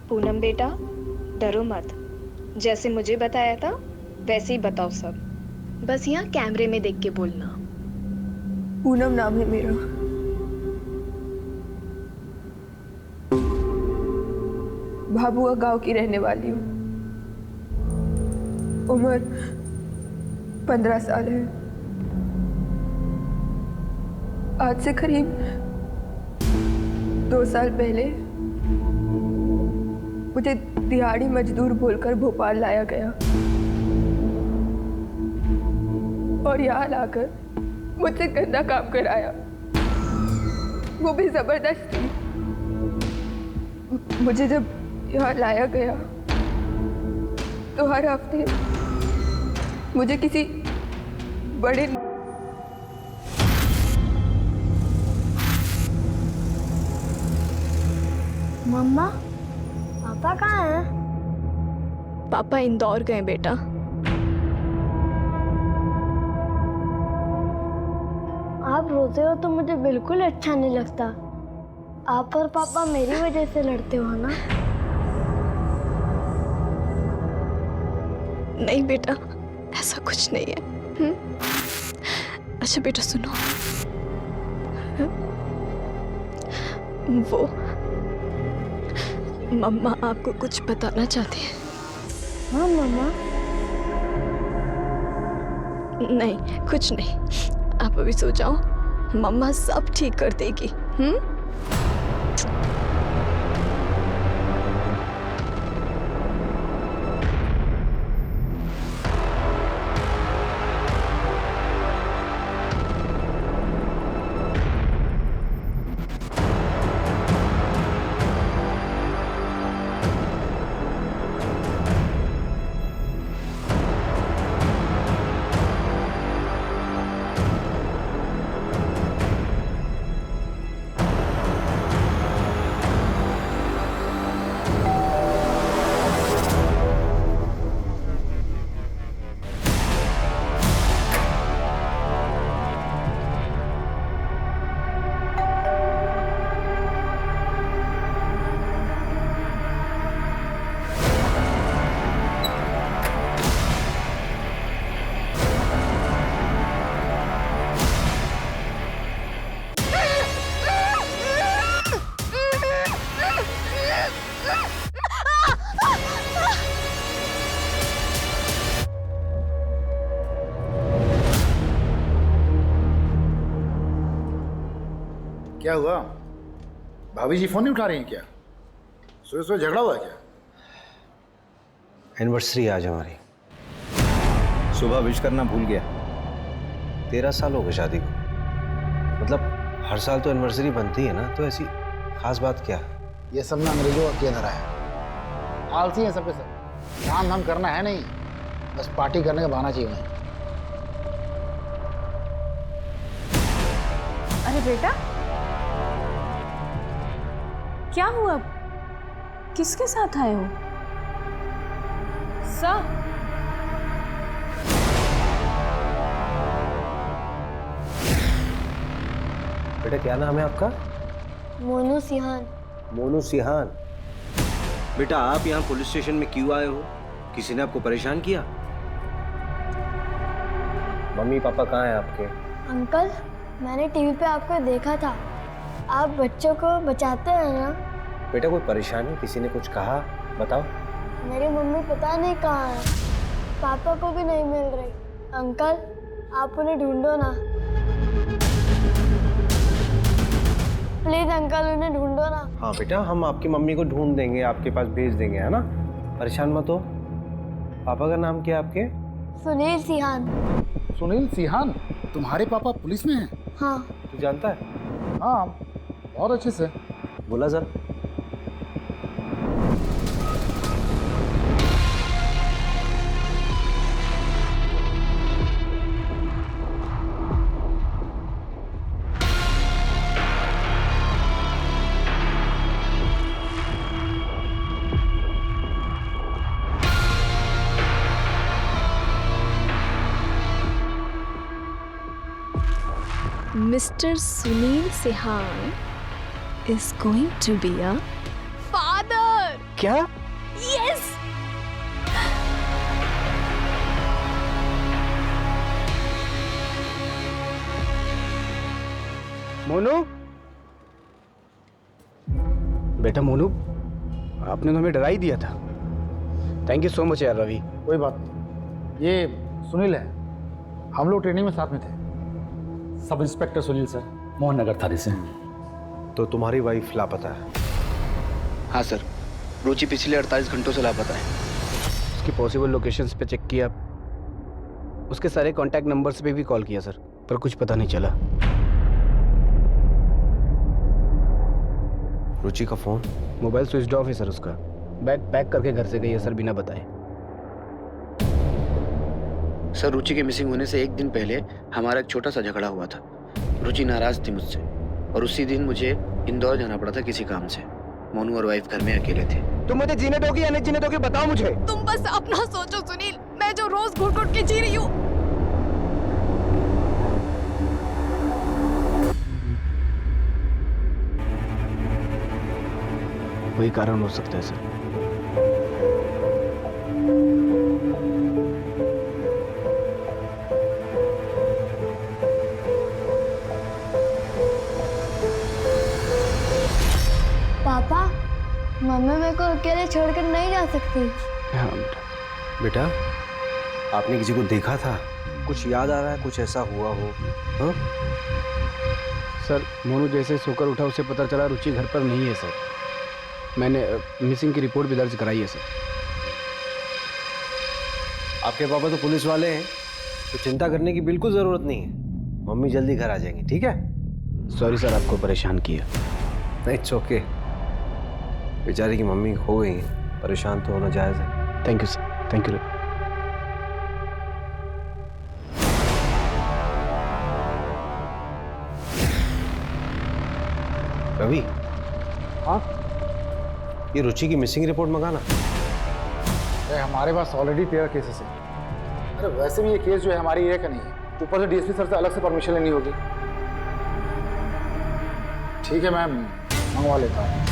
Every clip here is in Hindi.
पूनम बेटा, डरो मत। जैसे मुझे बताया था वैसे ही बताओ सब। बस यहाँ कैमरे में देख के बोलना। पूनम नाम है मेरा। भाभुआ गांव की रहने वाली हूँ। उम्र 15 साल है। आज से करीब 2 साल पहले मुझे दिहाड़ी मजदूर बोलकर भोपाल लाया गया और यहाँ लाकर मुझसे गंदा काम कराया, वो भी जबरदस्ती। मुझे जब यहाँ लाया गया तो हर हफ्ते मुझे किसी बड़े मम्मा, पापा कहाँ हैं? पापा इंदौर गए बेटा। आप रोते हो तो मुझे बिल्कुल अच्छा नहीं लगता। आप और पापा मेरी वजह से लड़ते हो ना? नहीं बेटा, ऐसा कुछ नहीं है। अच्छा बेटा सुनो, वो मम्मा आपको कुछ बताना चाहती है। हाँ मम्मा। नहीं कुछ नहीं, आप अभी सो जाओ, मम्मा सब ठीक कर देगी। क्या हुआ? भाभी जी फोन नहीं उठा रही हैं क्या? सोए सोए झगड़ा हुआ क्या? एनिवर्सरी आज हमारी। सुबह विश करना भूल गया। 13 साल हो गए शादी को। मतलब हर साल तो एनिवर्सरी बनती है ना, तो ऐसी खास बात क्या है? ये सब ना अंग्रेजों का किया धरा है। आलसी है सब पे सब। काम धाम करना है नहीं, बस पार्टी करने का बहाना चाहिए उन्हें। अरे बेटा, क्या हुआ? किसके साथ आए हो? सर, बेटा क्या नाम है आपका? मोनू सिहान। मोनू सिहान। बेटा आप यहाँ पुलिस स्टेशन में क्यों आए हो? किसी ने आपको परेशान किया? मम्मी पापा कहाँ हैं आपके? अंकल, मैंने टीवी पे आपको देखा था। आप बच्चों को बचाते हैं ना? बेटा कोई परेशानी, किसी ने कुछ कहा? बताओ। मेरी मम्मी पता नहीं कहाँ है, पापा को भी नहीं मिल रही। अंकल, आप उन्हें ढूंढो ना, प्लीज अंकल, उन्हें ढूंढो ना। हाँ बेटा, हम आपकी मम्मी को ढूंढ देंगे, आपके पास भेज देंगे, है ना? परेशान मत हो। पापा का नाम क्या है आपके? सुनील सिहान। सुनील सिहान? तुम्हारे पापा पुलिस में हैं? हाँ। तू जानता है? हाँ, बहुत अच्छे से। बोला sir. Mr. Sunil Sihan is going to be a father. क्या? यस। मोनू, बेटा मोनू, आपने तो हमें डरा ही दिया था। थैंक यू सो मच यार रवि। कोई बात नहीं, ये सुनील है, हम लोग ट्रेनिंग में साथ में थे। Sub inspector Sunil sir, Mohan Nagar थाने से। तो तुम्हारी वाइफ लापता है? हाँ सर, रुचि पिछले 48 घंटों से लापता है। उसकी पॉसिबल लोकेशंस पे चेक किया, उसके सारे कांटेक्ट नंबर्स पे भी कॉल किया सर, पर कुछ पता नहीं चला। रुचि का फोन? मोबाइल स्विच ऑफ है सर उसका। बैग पैक करके घर से गई है सर, बिना बताए। सर, रुचि के मिसिंग होने से एक दिन पहले हमारा एक छोटा सा झगड़ा हुआ था। रुचि नाराज थी मुझसे और उसी दिन मुझे इंदौर जाना पड़ा था किसी काम से। मोनू और वाइफ घर में अकेले थे। तुम मुझे जीने दोगे या नहीं जीने दोगे, बताओ मुझे। तुम बस अपना सोचो सुनील, मैं जो रोज घुट घुट के जी रही हूँ। वही कारण हो सकता है सर। पापा, मम्मी मेरे को अकेले छोड़कर नहीं जा सकती। हाँ बेटा, आपने किसी को देखा था? कुछ याद आ रहा है, कुछ ऐसा हुआ हो? हाँ? सर, मोनू जैसे सोकर उठा उसे पता चला रुचि घर पर नहीं है सर। मैंने मिसिंग की रिपोर्ट भी दर्ज कराई है सर। आपके पापा तो पुलिस वाले हैं, तो चिंता करने की बिल्कुल जरूरत नहीं है। मम्मी जल्दी घर आ जाएंगी, ठीक है? सॉरी सर, आपको परेशान किया। It's okay. बेचारी की मम्मी हो गई है, परेशान तो होना जायज़ है। Thank you sir, thank you. Ravi, हाँ, ये रुचि की मिसिंग रिपोर्ट मंगाना। अरे हमारे पास ऑलरेडी 13 केसेस हैं। अरे वैसे भी ये केस जो है हमारी एरिया का नहीं है, ऊपर से डीएसपी सर से अलग से परमिशन लेनी होगी। ठीक है, मैं मंगवा लेता हूँ।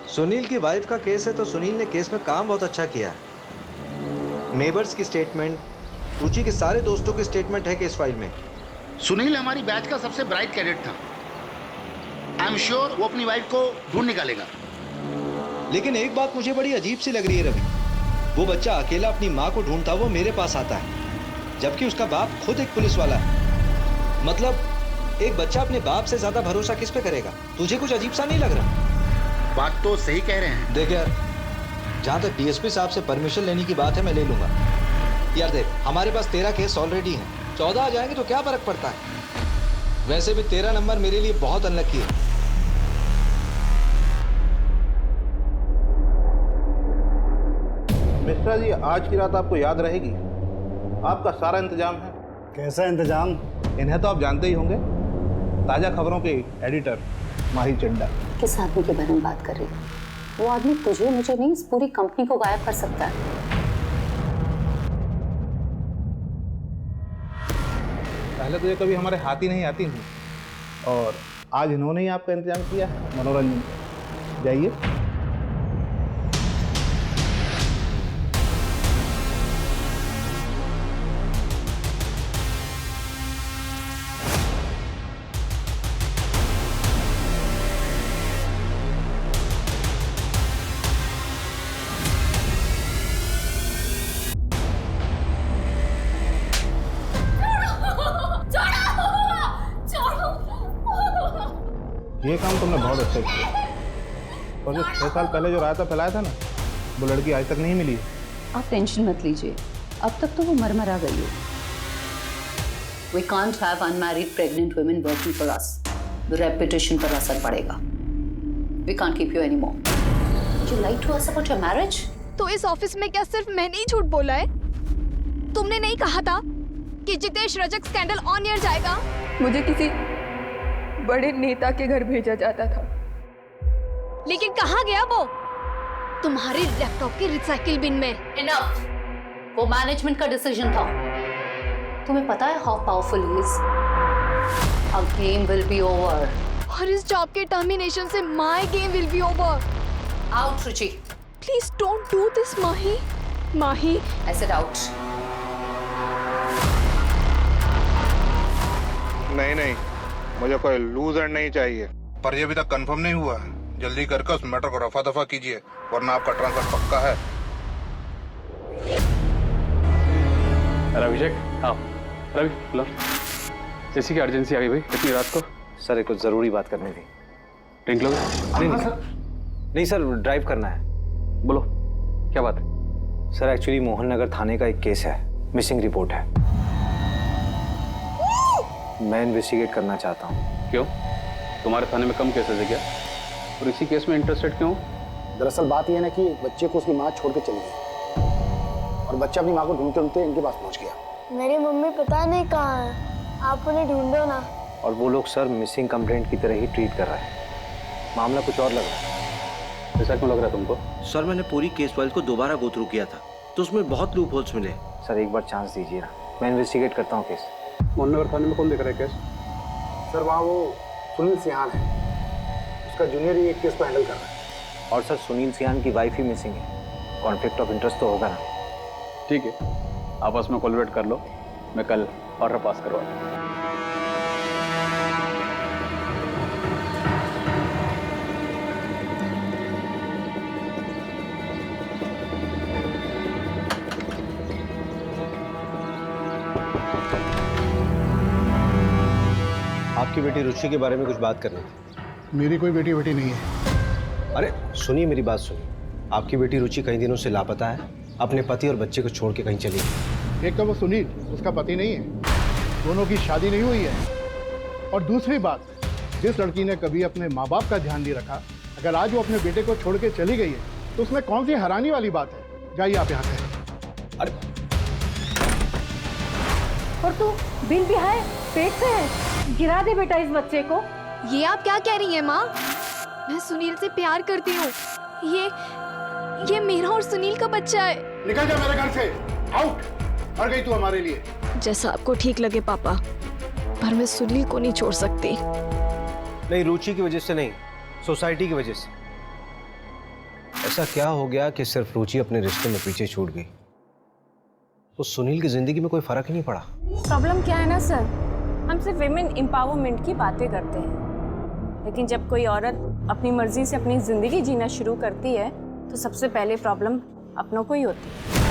सुनील की वाइफ का केस है तो सुनील ने केस में काम बहुत अच्छा किया है। नेबर्स की स्टेटमेंट, रुचि के सारे दोस्तों की स्टेटमेंट है केस फाइल में। सुनील हमारी बैच का सबसे ब्राइट कैडेट था। आई एम श्योर वो अपनी वाइफ को ढूंढ निकालेगा। लेकिन एक बात मुझे बड़ी अजीब सी लग रही है रवि, वो बच्चा अकेला अपनी माँ को ढूंढता वो मेरे पास आता है, जबकि उसका बाप खुद एक पुलिस वाला है। मतलब एक बच्चा अपने बाप से ज्यादा भरोसा किस पे करेगा? तुझे कुछ अजीब सा नहीं लग रहा? बात तो सही कह रहे हैं। देख यार, जहाँ तक डीएसपी साहब से परमिशन लेने की बात है मैं ले लूंगा। यार देख, हमारे पास 13 केस ऑलरेडी हैं, 14 आ जाएंगे तो क्या फर्क पड़ता है? वैसे भी 13 नंबर मेरे लिए बहुत अनलकी है। मिश्रा जी, आज की रात आपको याद रहेगी। आपका सारा इंतजाम है। कैसा इंतजाम? इन्हें तो आप जानते ही होंगे, ताजा खबरों के एडिटर माही चड्डा। किस आदमी के बारे में बात कर रही है? वो आदमी तुझे मुझे नहीं, इस पूरी कंपनी को गायब कर सकता है। पहले तो ये कभी हमारे हाथ ही नहीं आती थी, और आज इन्होंने ही आपका इंतजाम किया है मनोरंजन। जाइए। ये काम तुमने बहुत अच्छा किया। और जो 6 साल पहले जो रायता फैलाया था ना, वो लड़की आज तक नहीं मिली। आप टेंशन मत लीजिए, अब तक तो वो मर गई है। We can't have unmarried pregnant women working for us. The reputation पर असर पड़ेगा। We can't keep you anymore. Would you like to ask about your marriage? तो इस ऑफिस में क्या सिर्फ मैंने ही झूठ बोला है? तुमने नहीं कहा था कि Jitesh Rajak scandal on air जाएगा? मुझे किसी बड़े नेता के घर भेजा जाता था। लेकिन कहाँ गया वो? तुम्हारे लैपटॉप के रिसाइकिल बिन में। इनफ, वो मैनेजमेंट का डिसीजन था। तुम्हें पता है how powerful he is? Our game will be over. और इस जॉब के टर्मिनेशन से my game will be over. Out, Ruchi. Please don't do this, Mahi. Mahi. I said out. नहीं, मुझे कोई लूजर नहीं चाहिए। पर ये अभी तक कंफर्म नहीं हुआ है। जल्दी करके उस मैटर को रफा दफा कीजिए, वरना आपका ट्रांसफर पक्का है। अभिषेक, हाँ रवि, लो। जैसी की अर्जेंसी आ गई भाई, इतनी रात को। सर, एक कुछ ज़रूरी बात करनी थी। ड्रिंक लोगे? नहीं सर, ड्राइव करना है। बोलो, क्या बात है? सर, एक्चुअली मोहन नगर थाने का एक केस है, मिसिंग रिपोर्ट है। मैं इन्वेस्टिगेट करना चाहता हूँ। क्यों? तुम्हारे थाने में कम केसेस है क्या? और इसी केस में इंटरेस्टेड क्यों? दरअसल बात यह है ना कि बच्चे को उसकी माँ छोड़ के चली गई और बच्चा अपनी माँ को ढूंढते ढूंढते इनके पास पहुंच गया। मेरी मम्मी पता नहीं कहाँ है, आप उन्हें ढूंढो ना। और वो लोग सर मिसिंग कंप्लेंट की तरह ही ट्रीट कर रहे हैं। मामला कुछ और लग रहा है। ऐसा क्यों लग रहा है तुमको? सर, मैंने पूरी केस फाइल को दोबारा गो थ्रू किया था, तो उसमें बहुत लूप होल्स मिले। सर, एक बार चांस दीजिए ना, मैं इन्वेस्टिगेट करता हूँ केस। मोहन नगर थाने में कौन देख रहा है केस? सर, वहाँ वो सुनील सिहान है, उसका जूनियर ही एक केस को हैंडल कर रहा है। और सर, सुनील सिहान की वाइफ ही मिसिंग है। कॉन्फ्लिक्ट ऑफ इंटरेस्ट तो होगा ना? ठीक है, आपस में कोलैबोरेट कर लो, मैं कल ऑर्डर पास करवा दूँ। आपकी बेटी रुचि के बारे में कुछ बात करनी थी। मेरी कोई बेटी नहीं है। अरे सुनिए, मेरी बात सुनिए। आपकी बेटी रुचि कई दिनों से लापता है, अपने पति और बच्चे को छोड़ के कहीं चली गई। एक तो वो सुनील उसका पति नहीं है, दोनों की शादी नहीं हुई है। और दूसरी बात, जिस लड़की ने कभी अपने माँ बाप का ध्यान नहीं रखा, अगर आज वो अपने बेटे को छोड़ के चली गई है तो उसमें कौन सी हैरानी वाली बात है? जाइए आप यहाँ से। अरे और तू बिन भी है, पेट से है, गिरा दे बेटा इस बच्चे को। ये आप क्या कह रही हैं माँ? मैं सुनील से प्यार करती हूँ। ये मेरा और सुनील का बच्चा है। निकल जा मेरे घर से, आउट। मर गई तू हमारे लिए। जैसा आपको ठीक लगे पापा, पर मैं सुनील को नहीं छोड़ सकती। नहीं, रुचि की वजह से नहीं, सोसाइटी की वजह से। ऐसा क्या हो गया कि सिर्फ रुचि अपने रिश्ते में पीछे छूट गई, तो सुनील की जिंदगी में कोई फर्क ही नहीं पड़ा। प्रॉब्लम क्या है ना सर, हम सिर्फ विमेन एम्पावरमेंट की बातें करते हैं, लेकिन जब कोई औरत अपनी मर्जी से अपनी जिंदगी जीना शुरू करती है तो सबसे पहले प्रॉब्लम अपनों को ही होती है।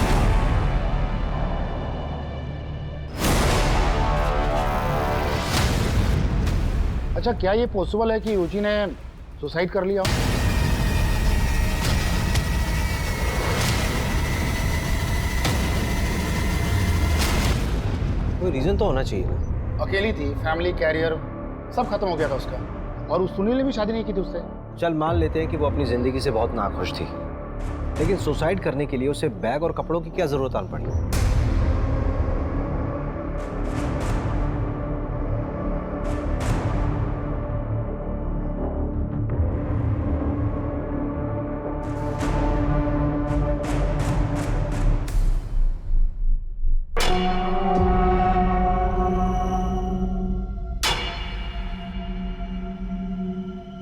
अच्छा, क्या ये पॉसिबल है कि रुचि ने सुसाइड कर लिया? कोई रीजन तो होना चाहिए ना। अकेली थी, फैमिली, कैरियर सब खत्म हो गया था उसका, और उस सुनील ने भी शादी नहीं की थी उससे। चल मान लेते हैं कि वो अपनी जिंदगी से बहुत नाखुश थी, लेकिन सुसाइड करने के लिए उसे बैग और कपड़ों की क्या जरूरत आ पड़ी?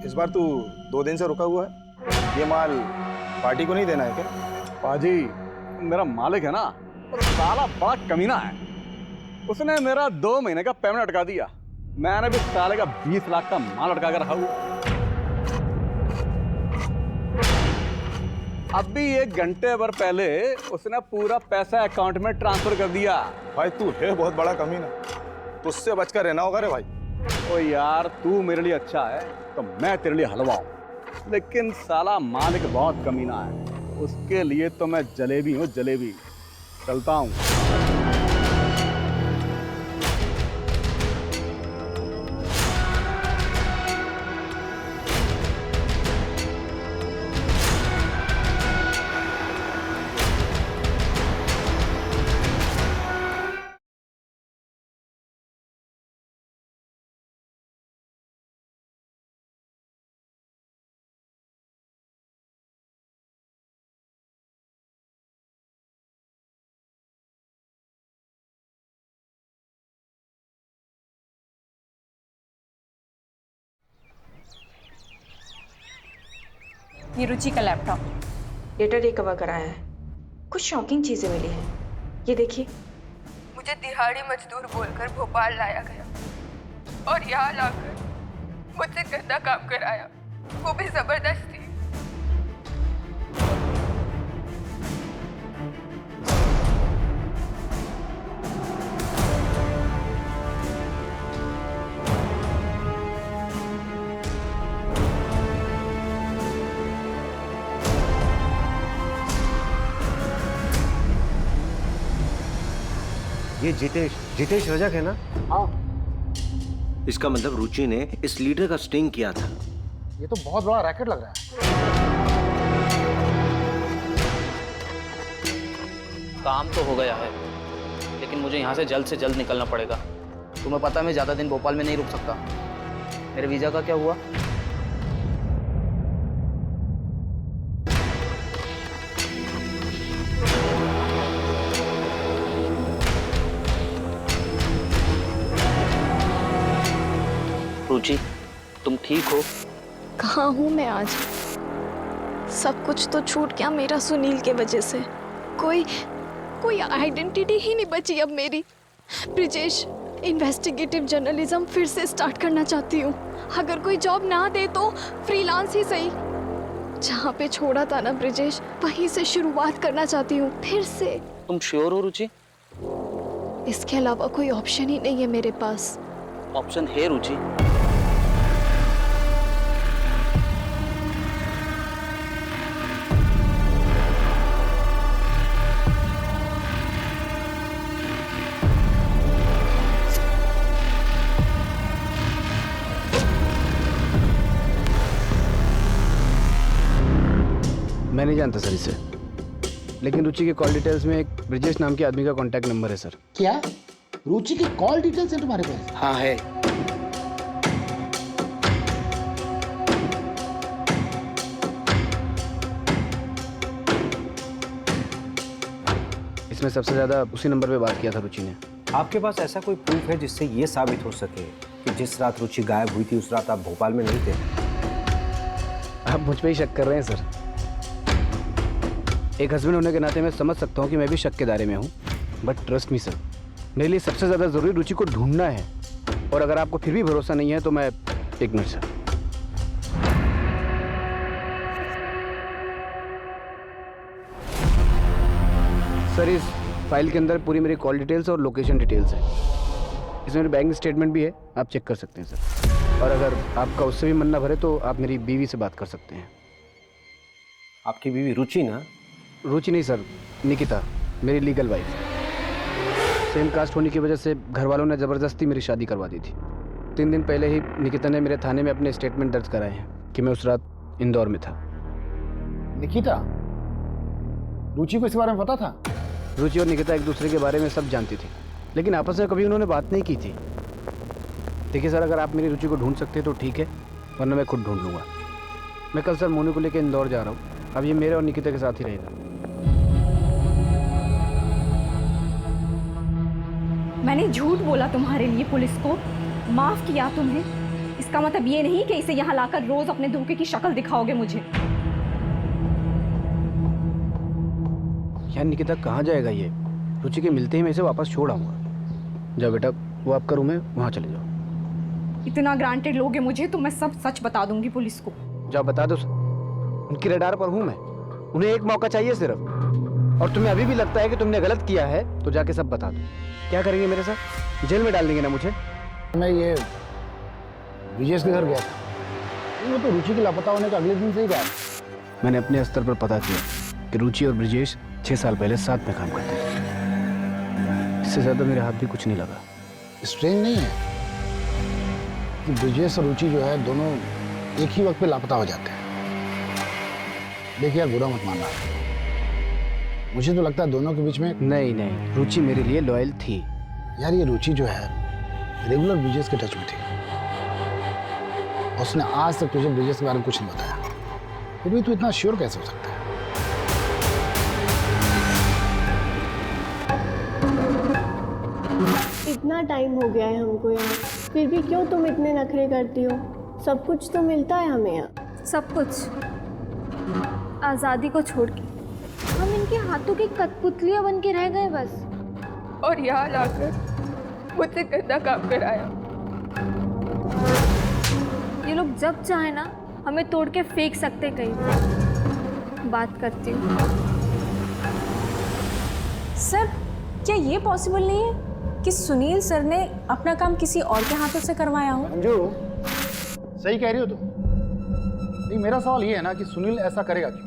इस बार तू 2 दिन से रुका हुआ है, ये माल पार्टी को नहीं देना है क्या? पाजी, मेरा मालिक है ना, और साला बड़ा कमीना है। उसने मेरा 2 महीने का पेमेंट अटका दिया। मैंने भी साले का 20 लाख का माल अटका कर रखा हुआ। अभी 1 घंटे भर पहले उसने पूरा पैसा अकाउंट में ट्रांसफर कर दिया। भाई तू है बहुत बड़ा कमीना, तुझसे बचकर रहना होगा रे भाई। ओ यार, तू मेरे लिए अच्छा है तो मैं तेरे लिए हलवा हूं, लेकिन साला मालिक बहुत कमीना है, उसके लिए तो मैं जलेबी हूँ, जलेबी। चलता हूँ। ये रुचि का लैपटॉप। डेटा रिकवर कराया है, कुछ शॉकिंग चीजें मिली हैं। ये देखिए। मुझे दिहाड़ी मजदूर बोलकर भोपाल लाया गया और यहाँ लाकर मुझसे गंदा काम कराया, वो भी जबरदस्ती। ये जितेश रजक है ना? हाँ। इसका मतलब रुचि ने इस लीडर का स्टिंग किया था। ये तो बहुत बड़ा रैकेट लग रहा है। काम तो हो गया है, लेकिन मुझे यहाँ से जल्द निकलना पड़ेगा। तुम्हें पता है मैं ज़्यादा दिन भोपाल में नहीं रुक सकता। मेरे वीज़ा का क्या हुआ? रुचि, तुम ठीक हो? कहाँ हूँ मैं आज? सब कुछ तो छूट गया मेरा सुनील के वजह से। कोई आइडेंटिटी ही नहीं बची अब मेरी। ब्रिजेश, इन्वेस्टिगेटिव जर्नलिज्म फिर से स्टार्ट करना चाहती हूँ। अगर कोई जॉब ना दे तो फ्रीलांस ही सही। जहाँ पे छोड़ा था ना ब्रिजेश, वहीं से शुरुआत करना चाहती हूँ फिर से। तुम श्योर हो रुचि? इसके अलावा कोई ऑप्शन ही नहीं है मेरे पास। ऑप्शन है रुचि। मैं नहीं जानता सर इसे, लेकिन रुचि के कॉल डिटेल्स में एक ब्रिजेश नाम के आदमी का कांटेक्ट नंबर है सर। क्या? रुचि की कॉल डिटेल्स है तुम्हारे पास? हाँ है। इसमें सबसे ज्यादा उसी नंबर पे बात किया था रुचि ने। आपके पास ऐसा कोई प्रूफ है जिससे ये साबित हो सके कि जिस रात रुचि गायब हुई थी उस रात आप भोपाल में नहीं थे? आप मुझ पे ही शक कर रहे हैं सर। एक हस्बैंड होने के नाते मैं समझ सकता हूँ कि मैं भी शक के दायरे में हूँ, बट ट्रस्ट मी सर, मेरे लिए सबसे ज़्यादा ज़रूरी रुचि को ढूंढना है। और अगर आपको फिर भी भरोसा नहीं है तो मैं एक मिनट सर, इस फाइल के अंदर पूरी मेरी कॉल डिटेल्स और लोकेशन डिटेल्स है। इसमें मेरी बैंक स्टेटमेंट भी है, आप चेक कर सकते हैं सर। और अगर आपका उससे भी मन ना भरे तो आप मेरी बीवी से बात कर सकते हैं। आपकी बीवी रुचि ना? रुचि नहीं सर, निकिता, मेरी लीगल वाइफ। सेम कास्ट होने की वजह से घर वालों ने ज़बरदस्ती मेरी शादी करवा दी थी। 3 दिन पहले ही निकिता ने मेरे थाने में अपने स्टेटमेंट दर्ज कराए हैं कि मैं उस रात इंदौर में था। निकिता, रुचि को इस बारे में पता था? रुचि और निकिता एक दूसरे के बारे में सब जानती थी, लेकिन आपस में कभी उन्होंने बात नहीं की थी। देखिए सर, अगर आप मेरी रुचि को ढूंढ सकते हैं तो ठीक है, वरना मैं खुद ढूंढ लूँगा। मैं कल सर मोनू को लेकर इंदौर जा रहा हूँ। अब ये मेरे और निकिता के साथ ही रहेगा। मैंने झूठ बोला तुम्हारे लिए पुलिस को, माफ किया तुम्हें। इसका मतलब ये नहीं कि इसे यहाँ लाकर रोज अपने धोखे की शक्ल दिखाओगे मुझे। यार निकिता कहाँ जाएगा ये? रुचि के मिलते ही मैं इसे वापस छोड़ आऊँगा। जाओ बेटा, वो आपका रूम है, वहाँ चले जाओ। इतना ग्रांटेड लोगे मुझे तो मैं सब सच बता दूंगी पुलिस को। जाओ बता दो, उनकी रडार पर हूँ मैं। उन्हें एक मौका चाहिए सिर्फ। और तुम्हें अभी भी लगता है कि तुमने गलत किया है तो जाके सब बता दो। क्या करेंगे मेरे साथ? जेल में डाल देंगे ना मुझे? मैं ये ब्रिजेश के घर गया था, वो तो रुचि के लापता होने का अगले दिन से ही गया। मैंने अपने स्तर पर पता किया कि रुचि और ब्रिजेश 6 साल पहले साथ में काम करते थे। इससे ज्यादा मेरे हाथ भी कुछ नहीं लगा। स्ट्रेंज नहीं है कि ब्रिजेश और रुचि जो है दोनों एक ही वक्त पे लापता हो जाते हैं। देखिए यार, बुरा मत मानना, मुझे तो लगता है दोनों के बीच में। नहीं, रुचि मेरे लिए लॉयल थी। यार ये रुचि जो है रेगुलर ब्रिजेश के टच में थी। उसने आज तक तुझे ब्रिजेश के बारे में कुछ नहीं बताया, फिर भी तू इतना श्योर कैसे हो सकता है? इतना टाइम हो गया है हमको यहाँ, फिर भी क्यों तुम इतने नखरे करती हो? सब कुछ तो मिलता है हमें यहाँ। सब कुछ? आज़ादी को छोड़ के हम इनके हाथों की कठपुतलियां बन के रह गए बस। और यहाँ लाकर मुझसे गंदा काम कराया। ये लोग जब चाहे ना हमें तोड़ के फेंक सकते कहीं। बात करती हूँ। सर, क्या ये पॉसिबल नहीं है कि सुनील सर ने अपना काम किसी और के हाथों से करवाया हो? अंजू, सही कह रही हो तुम। नहीं, मेरा सवाल ये है ना कि सुनील ऐसा करेगा क्यों?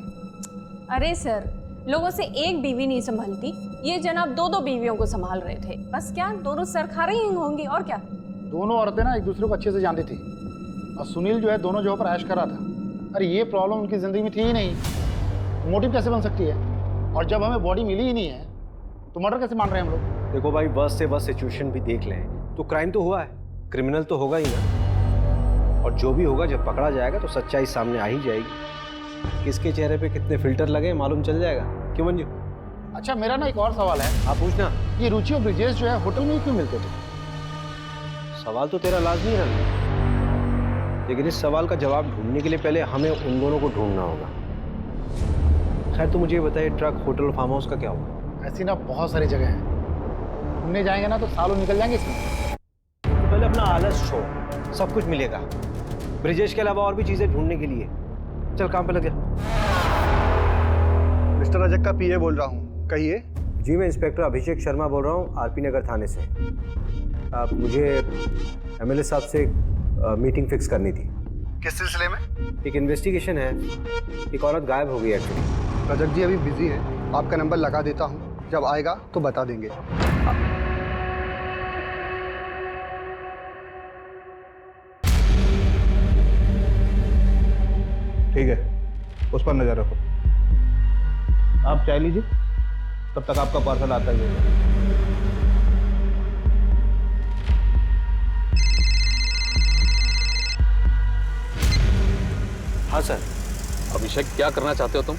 अरे सर, लोगों से एक बीवी नहीं संभालती, ये जनाब 2-2 बीवियों को संभाल रहे थे। बस क्या, दोनों सर खा रही होंगी और क्या। दोनों औरतें ना एक दूसरे को अच्छे से जानती थी और सुनील जो है दोनों जगहों पर ऐश कर रहा था। अरे ये प्रॉब्लम उनकी ज़िंदगी में थी ही नहीं, मोटिव कैसे बन सकती है? और जब हमें बॉडी मिली ही नहीं है तो मर्डर कैसे मान रहे हैं हम लोग? देखो भाई, वर्स्ट से वर्स्ट सिचुएशन भी देख लें तो क्राइम तो हुआ है, क्रिमिनल तो होगा ही ना। और जो भी होगा जब पकड़ा जाएगा तो सच्चाई सामने आ ही जाएगी। किसके चेहरे पे कितने फिल्टर लगे मालूम चल जाएगा। क्यों मंजू? अच्छा, मेरा ना एक और सवाल है। आप पूछना। ये रुचि और ब्रिजेश जो है होटल में ही क्यों मिलते थे? सवाल तो तेरा लाजमी है, लेकिन इस सवाल का जवाब ढूंढने के लिए पहले हमें उन दोनों को ढूंढना होगा। खैर, तो मुझे ये बताइए, ट्रक, होटल, फार्म हाउस का क्या हुआ? ऐसी ना बहुत सारी जगह हैं, घूमने जाएंगे ना तो सालों निकल जाएंगे इसमें। तो पहले अपना आलस छोड़, सब कुछ मिलेगा। ब्रिजेश के अलावा और भी चीजें ढूंढने के लिए। चल काम पे लग जा। मिस्टर रजक का पीए बोल रहा हूँ, कहिए। जी, मैं इंस्पेक्टर अभिषेक शर्मा बोल रहा हूँ, आरपी नगर थाने से। आप मुझे एमएलए साहब से मीटिंग फिक्स करनी थी। किस सिलसिले में? एक इन्वेस्टिगेशन है, एक औरत गायब हो गई एक्चुअली। रजक जी अभी बिजी है, आपका नंबर लगा देता हूँ, जब आएगा तो बता देंगे। ठीक है, उस पर नजर रखो। आप चाय लीजिए, तब तक आपका पार्सल आता ही होगा। हाँ सर। अभिषेक, क्या करना चाहते हो तुम?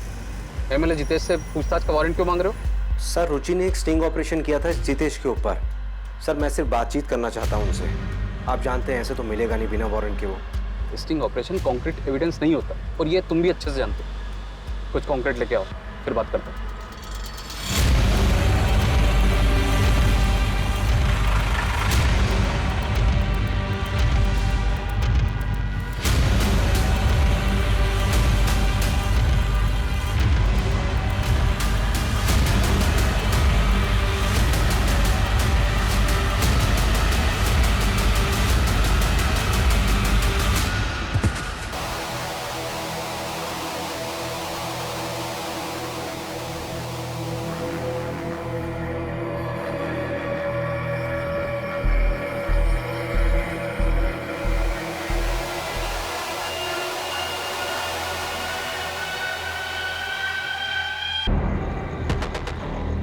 एमएलए जितेश से पूछताछ का वारंट क्यों मांग रहे हो? सर, रुचि ने एक स्टिंग ऑपरेशन किया था जितेश के ऊपर। सर, मैं सिर्फ बातचीत करना चाहता हूँ उनसे। आप जानते हैं ऐसे तो मिलेगा नहीं बिना वारंट के। वो स्टिंग ऑपरेशन कॉन्क्रीट एविडेंस नहीं होता, और ये तुम भी अच्छे से जानते हो। कुछ कॉन्क्रीट लेके आओ, फिर बात करते हैं।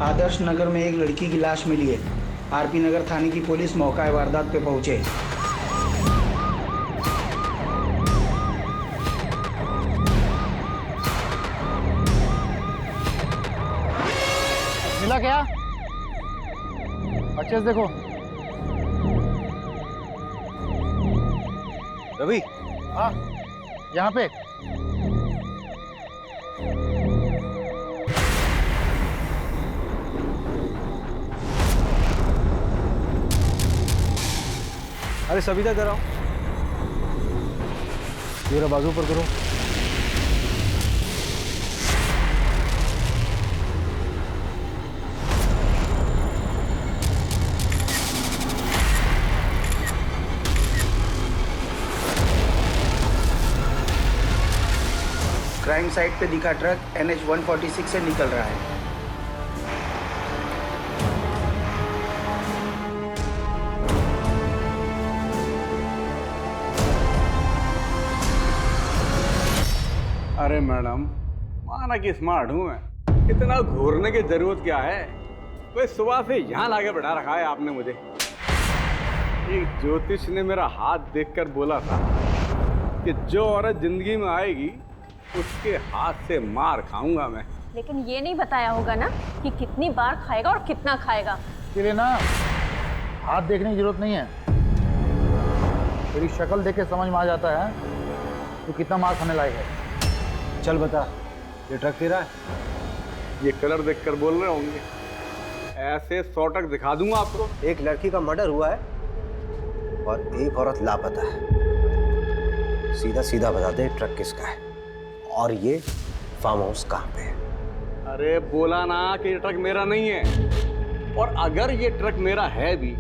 आदर्श नगर में एक लड़की की लाश मिली है। आरपी नगर थाने की पुलिस मौका वारदात पे पहुंचे। मिला क्या? अच्छे से देखो। रवि। हाँ, यहाँ पे। अरे सविता, इधर आओ। मेरा बाजू पर करो। क्राइम साइट पे दिखा ट्रक NH 146 से निकल रहा है। अरे मैडम, माना कि स्मार्ट हूँ मैं, इतना घूरने की जरूरत क्या है? कोई सुबह से यहाँ लाके बैठा रखा है आपने मुझे। एक ज्योतिष ने मेरा हाथ देखकर बोला था कि जो औरत जिंदगी में आएगी उसके हाथ से मार खाऊंगा मैं। लेकिन ये नहीं बताया होगा ना कि कितनी बार खाएगा और कितना खाएगा। इसलिए ना हाथ देखने की जरूरत नहीं है, तेरी शक्ल देख के समझ में आ जाता है तू कितना मार खाने लायक है। चल बता, ये ट्रक तेरा है? ये कलर देखकर बोल रहे होंगे। ऐसे 100 ट्रक दिखा दूंगा आपको। एक लड़की का मर्डर हुआ है और एक औरत लापता है। सीधा सीधा बता दे ट्रक किसका है और ये फार्म हाउस कहाँ पे है? अरे बोला ना कि ये ट्रक मेरा नहीं है, और अगर ये ट्रक मेरा है भी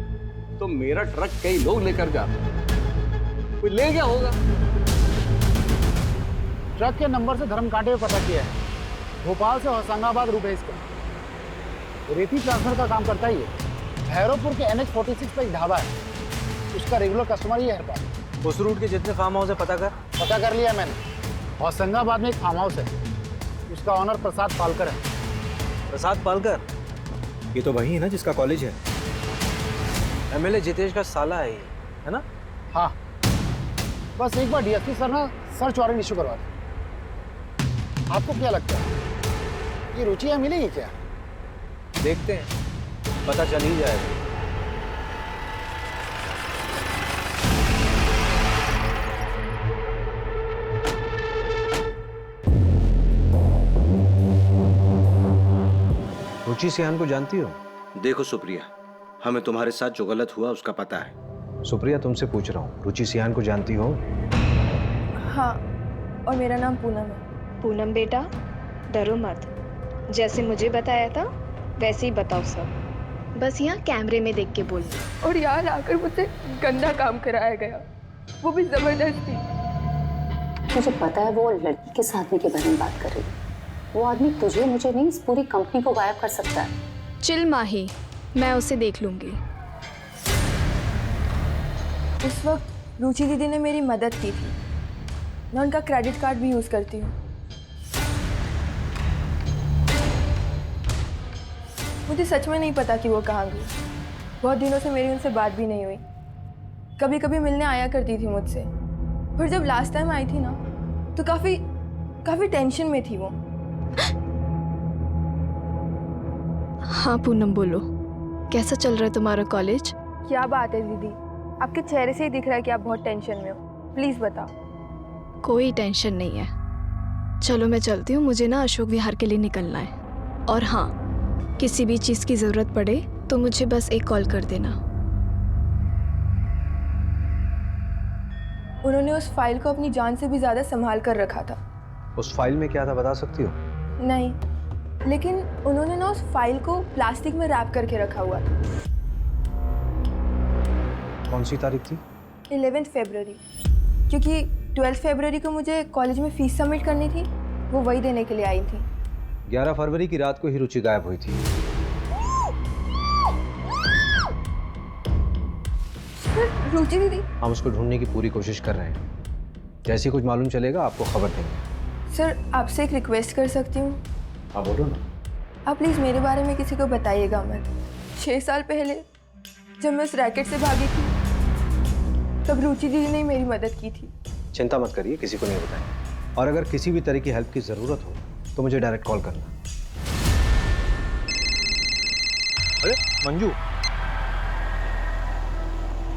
तो मेरा ट्रक कई लोग लेकर जाते हैं, कोई ले गया होगा। ट्रक के नंबर से धर्म कांटे में पता किया है, भोपाल से होशंगाबाद रूट है इसका। रेती ट्रांसफर का काम करता ही है। भैरवपुर के NH46 पे एक ढाबा है, उसका रेगुलर कस्टमर ही है हर बार। उस रूट के जितने फार्म हाउस है पता कर लिया मैंने। होशंगाबाद में एक फार्म हाउस है, उसका ऑनर प्रसाद पालकर है। प्रसाद पालकर? ये तो वही है ना जिसका कॉलेज है। MLA जितेश का साला है ये, है ना? हाँ, बस एक बार DSP सर ना सर्च वारंट इशू करवा दें। आपको क्या लगता है ये रुचि यहाँ मिलेगी क्या? देखते हैं, पता चल ही जाएगा। रुचि सिहान को जानती हो? देखो सुप्रिया, हमें तुम्हारे साथ जो गलत हुआ उसका पता है। सुप्रिया, तुमसे पूछ रहा हूँ, रुचि सिहान को जानती हो? हाँ, और मेरा नाम पूनम है। पूनम बेटा, डरो मत। जैसे मुझे बताया था वैसे ही बताओ सब। बस यहाँ कैमरे में देख के बोल। और यहाँ लाकर मुझसे गंदा काम कराया गया, वो भी जबरदस्ती। मुझे पता है वो लड़की के साथी के बारे में बात कर रही है। वो आदमी तुझे मुझे नहीं, इस पूरी कंपनी को गायब कर सकता है। चिल माही, मैं उसे देख लूंगी। उस वक्त रुचि दीदी ने मेरी मदद की थी। मैं उनका क्रेडिट कार्ड भी यूज करती हूँ। मुझे सच में नहीं पता कि वो कहाँ गई। बहुत दिनों से मेरी उनसे बात भी नहीं हुई। कभी कभी मिलने आया करती थी मुझसे, पर जब लास्ट टाइम आई थी ना तो काफी टेंशन में थी वो। हाँ पूनम, बोलो, कैसा चल रहा है तुम्हारा कॉलेज? क्या बात है दीदी, आपके चेहरे से ही दिख रहा है कि आप बहुत टेंशन में हो। प्लीज बताओ। कोई टेंशन नहीं है। चलो मैं चलती हूँ, मुझे ना अशोक विहार के लिए निकलना है। और हाँ, किसी भी चीज़ की ज़रूरत पड़े तो मुझे बस एक कॉल कर देना। उन्होंने उस फाइल को अपनी जान से भी ज़्यादा संभाल कर रखा था। उस फाइल में क्या था बता सकती हो? नहीं, लेकिन उन्होंने ना उस फाइल को प्लास्टिक में रैप करके रखा हुआ था। कौन सी तारीख थी? 11 फरवरी, क्योंकि 12 फरवरी को मुझे कॉलेज में फीस सबमिट करनी थी, वो वही देने के लिए आई थी। 11 फरवरी की रात को ही रुचि गायब हुई थी। रुचि दीदी? हम उसको ढूंढने की पूरी कोशिश कर रहे हैं। जैसे कुछ मालूम चलेगा आपको खबर देंगे। सर, आपसे एक रिक्वेस्ट कर सकती हूँ? हाँ बोलो ना। आप प्लीज़ मेरे बारे में किसी को बताइएगा मत। 6 साल पहले जब मैं इस रैकेट से भागी थी तब रुचि दीदी ने मेरी मदद की थी। चिंता मत करिए, किसी को नहीं बताएं। और अगर किसी भी तरह की हेल्प की ज़रूरत हो तो मुझे डायरेक्ट कॉल करना। अरे मंजू।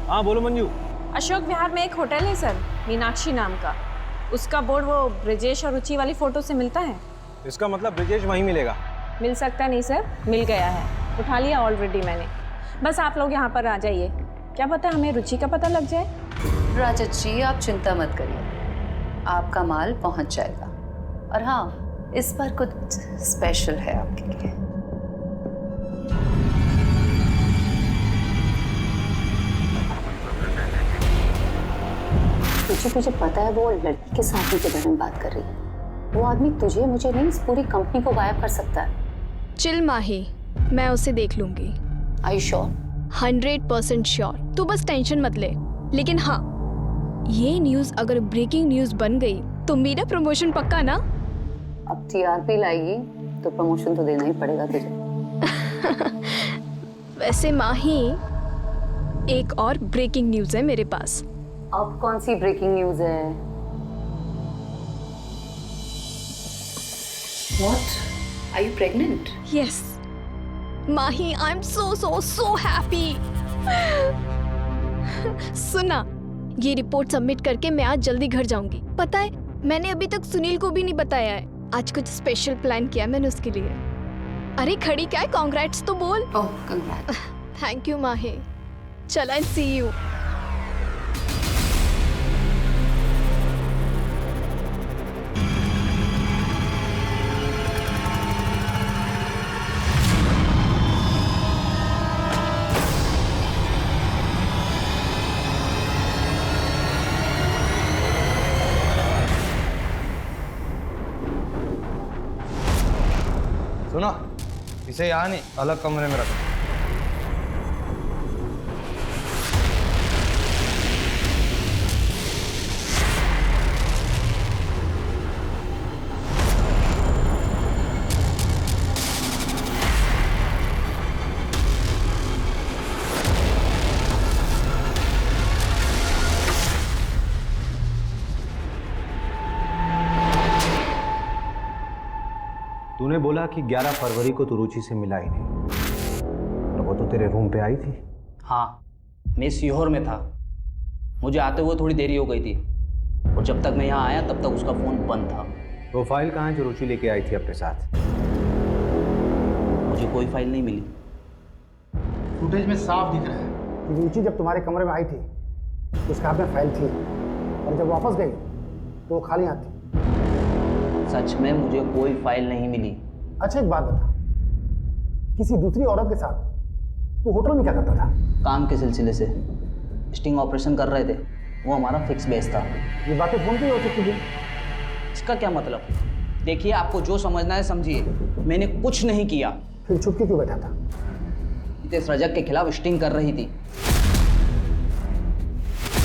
हाँ बोलो मंजू। अशोक विहार में एक होटल है सर, मीनाक्षी नाम का। उसका बोर्ड वो ब्रिजेश और रुचि वाली फोटो से मिलता है। इसका मतलब ब्रिजेश वहीं मिलेगा? मिल सकता नहीं सर, मिल गया है, उठा लिया ऑलरेडी मैंने। बस आप लोग यहाँ पर आ जाइए, क्या पता हमें रुचि का पता लग जाए। राजत जी आप चिंता मत करिए, आपका माल पहुँच जाएगा। और हाँ, इस बार कुछ स्पेशल है आपके लिए। तुझे पता है वो लड़की के साथी के बारे में बात कर रही है। वो आदमी तुझे मुझे नहीं, इस पूरी कंपनी को गायब कर सकता है। चिल माही, मैं उसे देख लूंगी। Are you sure? 100% श्योर। तू बस टेंशन मत ले। लेकिन हाँ, ये न्यूज़ अगर ब्रेकिंग न्यूज़ बन गई तो मेरा प्रमोशन पक्का ना? अब TRP लाएगी तो प्रमोशन तो देना ही पड़ेगा तुझे। वैसे माही, एक और ब्रेकिंग न्यूज़ है मेरे पास। अब कौन सी ब्रेकिंग न्यूज़ है? What? Are you pregnant? Yes. Mahi, I'm so happy. सुना, ये रिपोर्ट सबमिट करके मैं आज जल्दी घर जाऊंगी। पता है, मैंने अभी तक सुनील को भी नहीं बताया है। आज कुछ स्पेशल प्लान किया मैंने उसके लिए। अरे खड़ी क्या है, कांग्रेट्स तो बोल। ओह कंग्रेट। थैंक यू माही। चल आई सी यू। सुनो, इसे यहाँ नहीं अलग कमरे में रखो। तूने बोला कि 11 फरवरी को तू रुचि से मिला ही नहीं, और वो तो तेरे रूम पे आई थी। हाँ, मैं सीहोर में था। मुझे आते हुए थोड़ी देरी हो गई थी, और जब तक मैं यहाँ आया तब तक उसका फ़ोन बंद था। वो फाइल कहाँ है जो रुचि लेके आई थी अपने साथ? मुझे कोई फाइल नहीं मिली। फुटेज में साफ दिख रहा है कि रुचि जब तुम्हारे कमरे में आई थी उसके हाथ में फाइल थी, और जब वापस गई तो वो खाली हाथ थी। सच में मुझे कोई फाइल नहीं मिली। अच्छा एक बात बता, किसी दूसरी औरत के साथ तू होटल में क्या करता था? काम के सिलसिले से स्टिंग ऑपरेशन कर रहे थे, वो हमारा फिक्स बेस था। ये बातें फोन पे हो सकती थी। इसका क्या मतलब? देखिए, आपको जो समझना है समझिए, मैंने कुछ नहीं किया। फिर छुप के क्यों बैठा था? इस रजक के खिलाफ स्टिंग कर रही थी,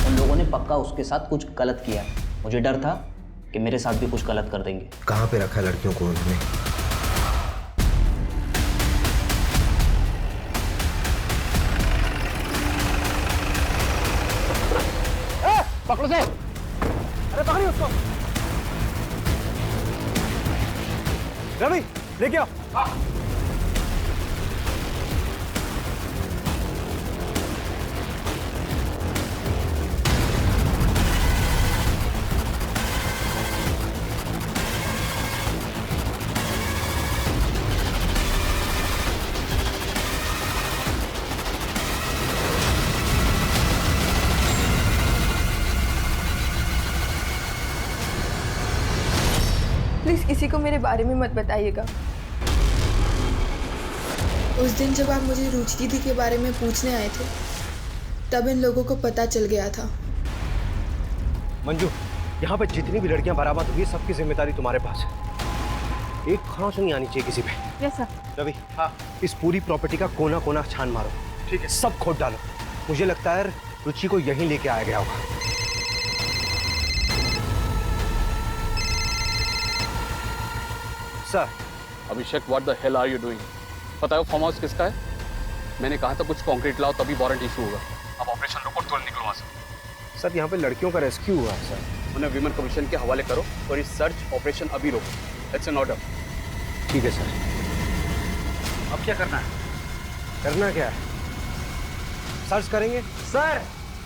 उन लोगों ने पक्का उसके साथ कुछ गलत किया। मुझे डर था कि मेरे साथ भी कुछ गलत कर देंगे। कहाँ पे रखा है लड़कियों को उन्होंने? पकड़ो से! अरे पकड़िए उसको! रवि, लेके आओ। प्लीज किसी को मेरे बारे में मत बताइएगा। उस दिन जब आप मुझे रुचि दीदी के बारे में पूछने आए थे, तब इन लोगों को पता चल गया था। मंजू, यहाँ पे जितनी भी लड़कियां बरामद हुई, सबकी जिम्मेदारी तुम्हारे पास है। एक खरोंच नहीं आनी चाहिए किसी पे। Yes sir. रवि, हाँ, इस पूरी प्रॉपर्टी का कोना कोना छान मारो। ठीक है, सब खोद डालो। मुझे लगता है रुचि को यहीं लेके आया गया होगा। Sir. Abhishek, what the hell are you doing? पता है वो फार्म हाउस किसका है? मैंने कहा था कुछ कंक्रीट लाओ तभी वारंट इशू होगा। अब ऑपरेशन रोको, तुरंत निकलो वहाँ से। सर, यहाँ पे लड़कियों का रेस्क्यू हुआ है सर। उन्हें विमेन कमीशन के हवाले करो और इस सर्च ऑपरेशन अभी रोको। It's an order. ठीक है सर। अब क्या करना है? करना क्या है? सर्च करेंगे। सर,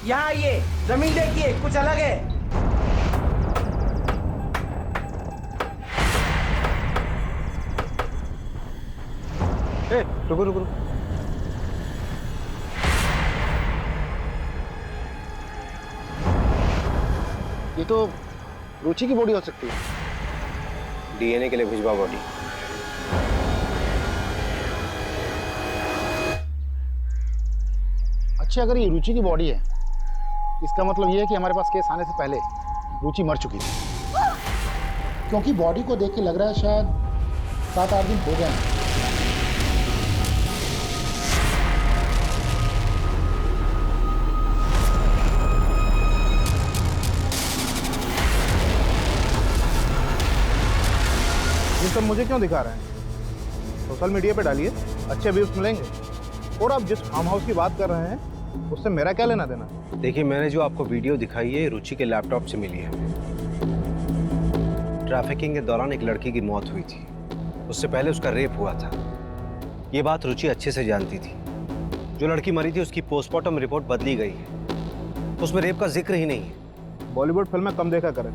यहाँ आइए, जमीन देखिए, कुछ अलग है। रुको रुको रुको। ये तो रुचि की बॉडी हो सकती है। डीएनए के लिए भिजवा बॉडी। अच्छा, अगर ये रुचि की बॉडी है, इसका मतलब ये है कि हमारे पास केस आने से पहले रुचि मर चुकी थी, क्योंकि बॉडी को देख के लग रहा है शायद 7-8 दिन हो गए हैं। ये सब मुझे क्यों दिखा रहे हैं? सोशल मीडिया पे डालिए, अच्छे व्यूज मिलेंगे। और आप जिस फार्म हाउस की बात कर रहे हैं उससे मेरा क्या लेना देना? देखिए, मैंने जो आपको वीडियो दिखाई है रुचि के लैपटॉप से मिली है। ट्रैफिकिंग के दौरान एक लड़की की मौत हुई थी, उससे पहले उसका रेप हुआ था। ये बात रुचि अच्छे से जानती थी। जो लड़की मरी थी उसकी पोस्टमार्टम रिपोर्ट बदली गई है, उसमें रेप का जिक्र ही नहीं है। बॉलीवुड फिल्में कम देखा करें।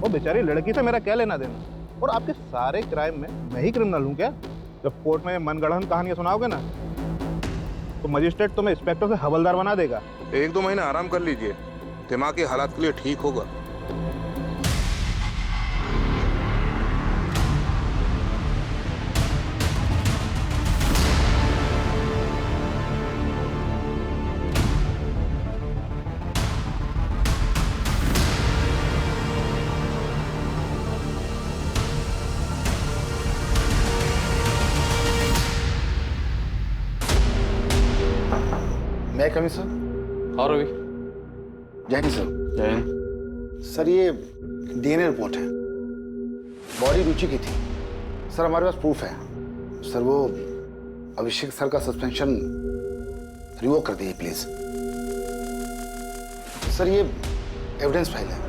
वो बेचारी लड़की से मेरा क्या लेना देना? और आपके सारे क्राइम में मैं ही क्रिमिनल हूँ क्या? जब कोर्ट में मनगढ़ंत कहानियां सुनाओगे ना तो मजिस्ट्रेट तुम्हें इंस्पेक्टर से हवलदार बना देगा। 1-2 महीने आराम कर लीजिए, दिमाग के हालात के लिए ठीक होगा। मैं कभी सर? हाँ रवि। जय हिंद सर। जय हिंद। सर ये डीएनए रिपोर्ट है, बॉडी रुचि की थी सर। हमारे पास प्रूफ है सर। वो अभिषेक सर का सस्पेंशन रिवोक कर दीजिए प्लीज सर। ये एविडेंस फाइल है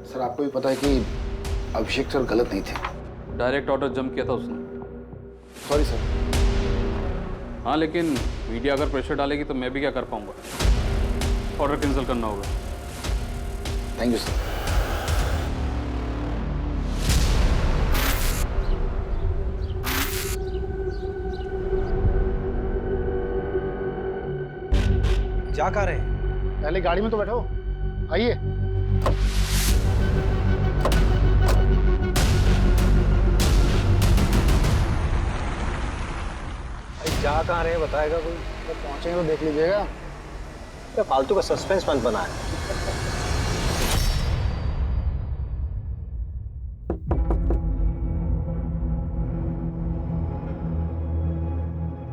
सर। आपको भी पता है कि अभिषेक सर गलत नहीं थे। डायरेक्ट ऑर्डर जम किया था उसने। Sorry sir. हाँ लेकिन मीडिया अगर प्रेशर डालेगी तो मैं भी क्या कर पाऊंगा। ऑर्डर कैंसिल करना होगा। Thank you sir. जा कहाँ रहे हैं? पहले गाड़ी में तो बैठो, आइए। जा कहाँ रहे हैं बताएगा कोई? जब पहुंचेंगे तो देख लीजिएगा। क्या फालतू का सस्पेंस मत बनाए।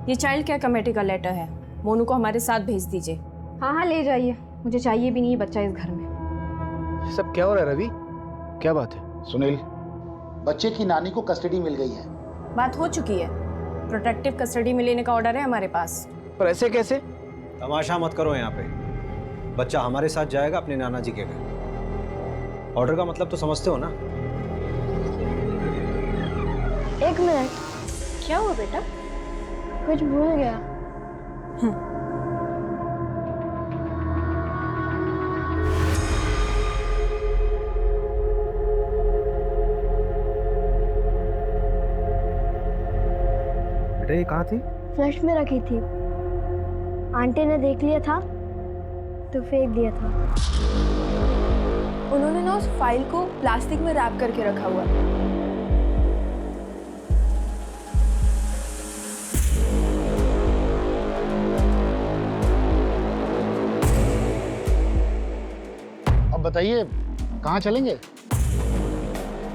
ये चाइल्ड केयर कमेटी का लेटर है, मोनू को हमारे साथ भेज दीजिए। हाँ हाँ ले जाइए, मुझे चाहिए भी नहीं बच्चा इस घर में। सब क्या हो रहा है रवि? क्या बात है? सुनील, बच्चे की नानी को कस्टडी मिल गई है। बात हो चुकी है, प्रोटेक्टिव कस्टडी में लेने का ऑर्डर है हमारे पास। पर ऐसे कैसे? तमाशा मत करो यहाँ पे। बच्चा हमारे साथ जाएगा अपने नाना जी के घर। ऑर्डर का मतलब तो समझते हो ना? एक मिनट, क्या हुआ बेटा? कुछ भूल गया। बेटा ये कहाँ थी? फ्लश में रखी थी, आंटी ने देख लिया था तो फेंक दिया था। उन्होंने ना उस फाइल को प्लास्टिक में रैप करके रखा हुआ। अब बताइए कहाँ चलेंगे?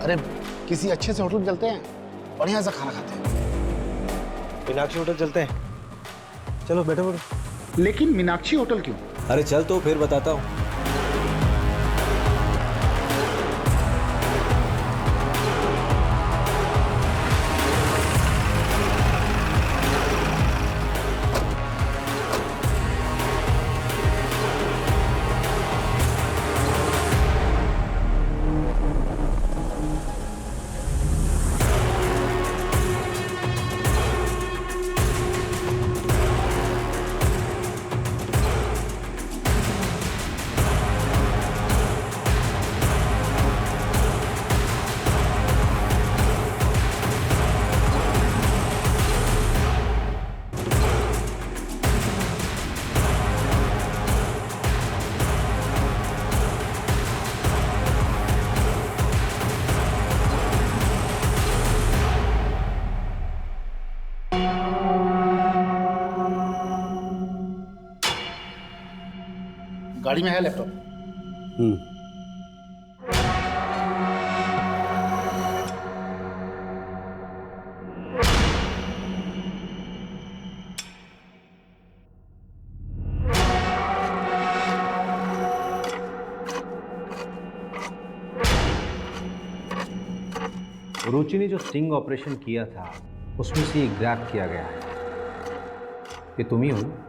अरे किसी अच्छे से होटल में चलते हैं, बढ़िया सा खाना खाते हैं। मीनाक्षी होटल चलते हैं। चलो बैठो बैठो। लेकिन मीनाक्षी होटल क्यों? अरे चल तो फिर बताता हूँ। गाड़ी में है लैपटॉप। रुचि ने जो स्टिंग ऑपरेशन किया था उसमें से ये ग्रैब किया गया है। ये तुम ही हो ना?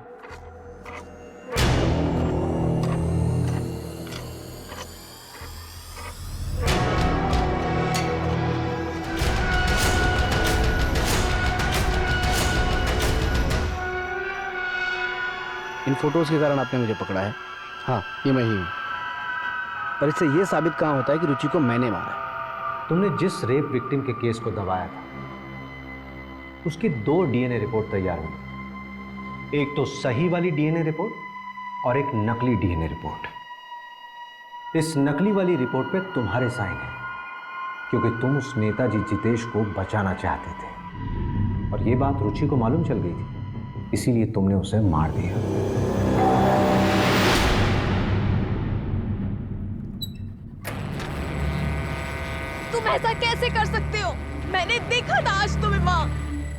इन फोटोज के कारण आपने मुझे पकड़ा है। हाँ, ये मैं ही हूँ। पर इससे ये साबित कहाँ होता है कि रुचि को मैंने मारा है। तुमने जिस रेप विक्टिम के केस को दबाया था उसकी 2 डीएनए रिपोर्ट तैयार हुई, एक तो सही वाली डीएनए रिपोर्ट और एक नकली डीएनए रिपोर्ट। इस नकली वाली रिपोर्ट पे तुम्हारे साइन है क्योंकि तुम उस नेताजी जितेश को बचाना चाहते थे और ये बात रुचि को मालूम चल गई थी, इसीलिए तुमने उसे मार दिया। तुम ऐसा कैसे कर सकते हो? मैंने देखा था आज तुम्हें माँ,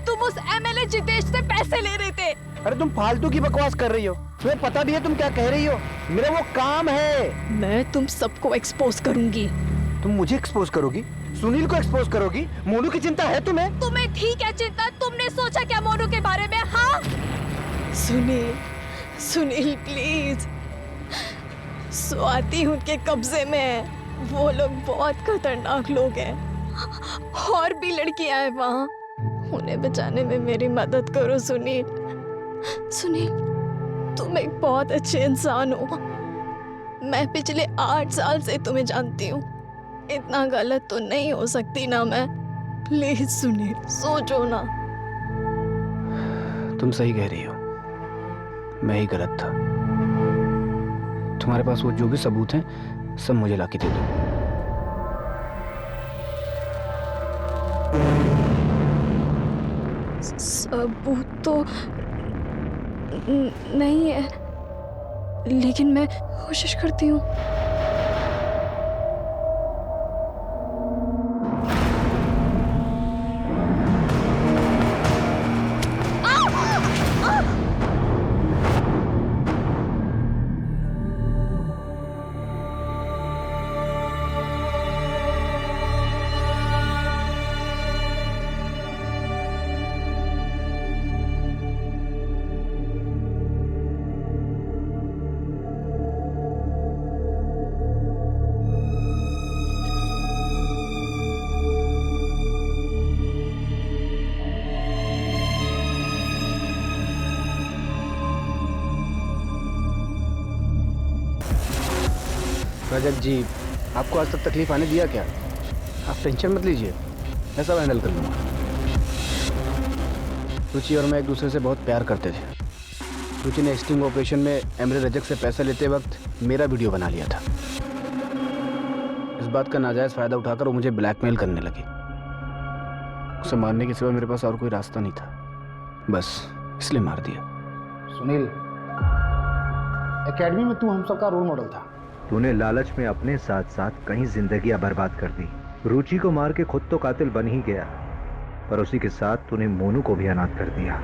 तुम उस एमएलए जितेश से पैसे ले रहे थे। अरे तुम फालतू की बकवास कर रही हो, तुम्हें पता भी है तुम क्या कह रही हो? मेरा वो काम है। मैं तुम सबको एक्सपोज करूंगी। तुम मुझे एक्सपोज करोगी? सुनील को एक्सपोज करोगी? मोनू की चिंता है तुम्हें? तुम्हें ठीक है चिंता, तुमने सोचा क्या मोनू के बारे में? हाँ सुनील, सुनील प्लीज, स्वाति उनके कब्जे में है, वो लोग बहुत खतरनाक लोग हैं, और भी लड़कियां हैं वहाँ, उन्हें बचाने में मेरी मदद करो सुनील। सुनील तुम एक बहुत अच्छे इंसान हो, मैं पिछले 8 साल से तुम्हें जानती हूँ, इतना गलत तो नहीं हो सकती ना मैं। प्लीज सुनील सोचो ना। तुम सही कह रही हो, मैं ही गलत था। तुम्हारे पास वो जो भी सबूत हैं सब मुझे लाके दे दो। सबूत तो नहीं है, लेकिन मैं कोशिश करती हूँ। रजत जी, आपको आज तक तकलीफ आने दिया क्या? आप टेंशन मत लीजिए, मैं सब हैंडल कर लूँगा। रुचि और मैं एक दूसरे से बहुत प्यार करते थे। रुचि ने स्टिंग ऑपरेशन में एमरे रजक से पैसा लेते वक्त मेरा वीडियो बना लिया था। इस बात का नाजायज़ फ़ायदा उठाकर वो मुझे ब्लैकमेल करने लगी। उसे मारने के सिवा मेरे पास और कोई रास्ता नहीं था, बस इसलिए मार दिया। सुनील, एकेडमी में तू हम सबका रोल मॉडल था। तूने लालच में अपने साथ साथ कई जिंदगियां बर्बाद कर दी। रुचि को मार के खुद तो कातिल बन ही गया, पर उसी के साथ तूने मोनू को भी अनाथ कर दिया।